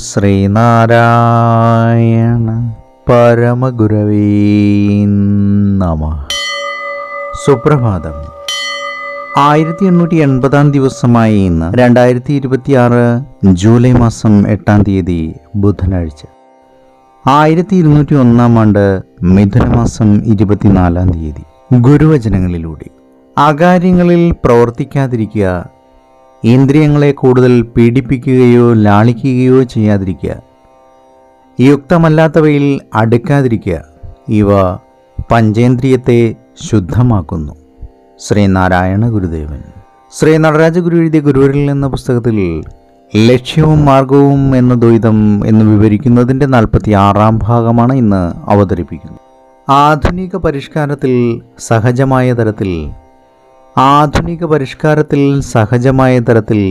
ശ്രീനാരായണ പരമഗുരവേ നമഃ. സുപ്രഭാതം. 1880 ദിവസമായി ഇന്ന് 2026 ജൂലൈ മാസം 8 തീയതി ബുധനാഴ്ച. 1201 ആണ്ട് മിഥുനമാസം 24 തീയതി. ഗുരുവചനങ്ങളിലൂടെ അകാര്യങ്ങളിൽ പ്രവർത്തിക്കാതിരിക്കുക, ഇന്ദ്രിയങ്ങളെ കൂടുതൽ പീഡിപ്പിക്കുകയോ ലാളിക്കുകയോ ചെയ്യാതിരിക്കുക, യുക്തമല്ലാത്തവയിൽ അടുക്കാതിരിക്കുക, ഇവ പഞ്ചേന്ദ്രിയത്തെ ശുദ്ധമാക്കുന്നു. ശ്രീനാരായണ ഗുരുദേവൻ. ശ്രീ നടരാജ ഗുരു എഴുതിയ ഗുരുവരിൽ എന്ന പുസ്തകത്തിൽ ലക്ഷ്യവും മാർഗവും എന്ന ദ്വൈതം എന്ന് വിവരിക്കുന്നതിൻ്റെ 46 ഭാഗമാണ് ഇന്ന് അവതരിപ്പിക്കുന്നത്. ആധുനിക പരിഷ്കാരത്തിൽ സഹജമായ തരത്തിൽ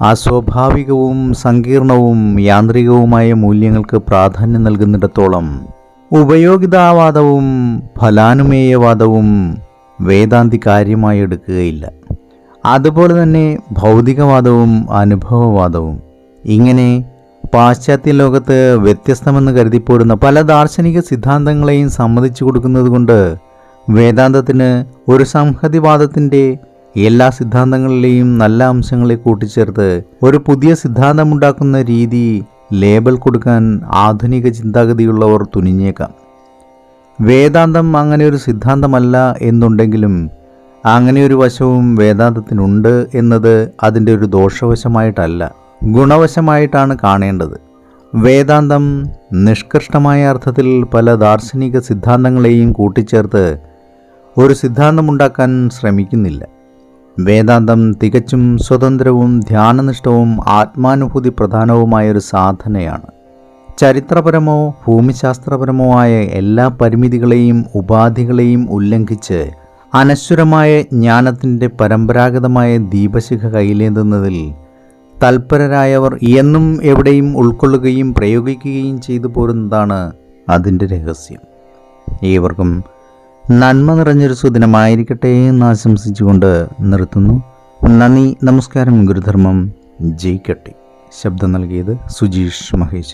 അസ്വാഭാവികവും സങ്കീർണവും യാന്ത്രികവുമായ മൂല്യങ്ങൾക്ക് പ്രാധാന്യം നൽകുന്നിടത്തോളം ഉപയോഗിതാവാദവും ഫലാനുമേയവാദവും വേദാന്തി കാര്യമായി എടുക്കുകയില്ല. അതുപോലെ തന്നെ ഭൗതികവാദവും അനുഭവവാദവും. ഇങ്ങനെ പാശ്ചാത്യ ലോകത്ത് വ്യത്യസ്തമെന്ന് കരുതിപ്പോരുന്ന പല ദാർശനിക സിദ്ധാന്തങ്ങളെയും സമ്മതിച്ചു കൊടുക്കുന്നത് കൊണ്ട് വേദാന്തത്തിന് ഒരു സംഹതിവാദത്തിൻ്റെ എല്ലാ സിദ്ധാന്തങ്ങളിലെയും നല്ല അംശങ്ങളെ കൂട്ടിച്ചേർത്ത് ഒരു പുതിയ സിദ്ധാന്തമുണ്ടാക്കുന്ന രീതി ലേബൽ കൊടുക്കാൻ ആധുനിക ചിന്താഗതിയുള്ളവർ തുനിഞ്ഞേക്കാം. വേദാന്തം അങ്ങനെ ഒരു സിദ്ധാന്തമല്ല എന്നുണ്ടെങ്കിലും അങ്ങനെ ഒരു വശവും വേദാന്തത്തിനുണ്ട് എന്നത് അതിൻ്റെ ഒരു ദോഷവശമായിട്ടല്ല, ഗുണവശമായിട്ടാണ് കാണേണ്ടത്. വേദാന്തം നിഷ്കൃഷ്ടമായ അർത്ഥത്തിൽ പല ദാർശനിക സിദ്ധാന്തങ്ങളെയും കൂട്ടിച്ചേർത്ത് ഒരു സിദ്ധാന്തമുണ്ടാക്കാൻ ശ്രമിക്കുന്നില്ല. വേദാന്തം തികച്ചും സ്വതന്ത്രവും ധ്യാനനിഷ്ഠവും ആത്മാനുഭൂതി പ്രധാനവുമായൊരു സാധനയാണ്. ചരിത്രപരമോ ഭൂമിശാസ്ത്രപരമോ ആയ എല്ലാ പരിമിതികളെയും ഉപാധികളെയും ഉല്ലംഘിച്ച് അനശ്വരമായ ജ്ഞാനത്തിൻ്റെ പരമ്പരാഗതമായ ദീപശിഖ കയ്യിലേന്തുന്നതിൽ തൽപരരായവർ എന്നും എവിടെയും ഉൾക്കൊള്ളുകയും പ്രയോഗിക്കുകയും ചെയ്തു പോരുന്നതാണ് അതിൻ്റെ രഹസ്യം. ഏവർക്കും നന്മ നിറഞ്ഞൊരു സുദിനമായിരിക്കട്ടെ എന്ന് ആശംസിച്ചുകൊണ്ട് നിർത്തുന്നു. നന്ദി, നമസ്കാരം. ഗുരുധർമ്മം ജയിക്കട്ടെ. ശബ്ദം നൽകിയത് സുജീഷ് മഹേഷ്.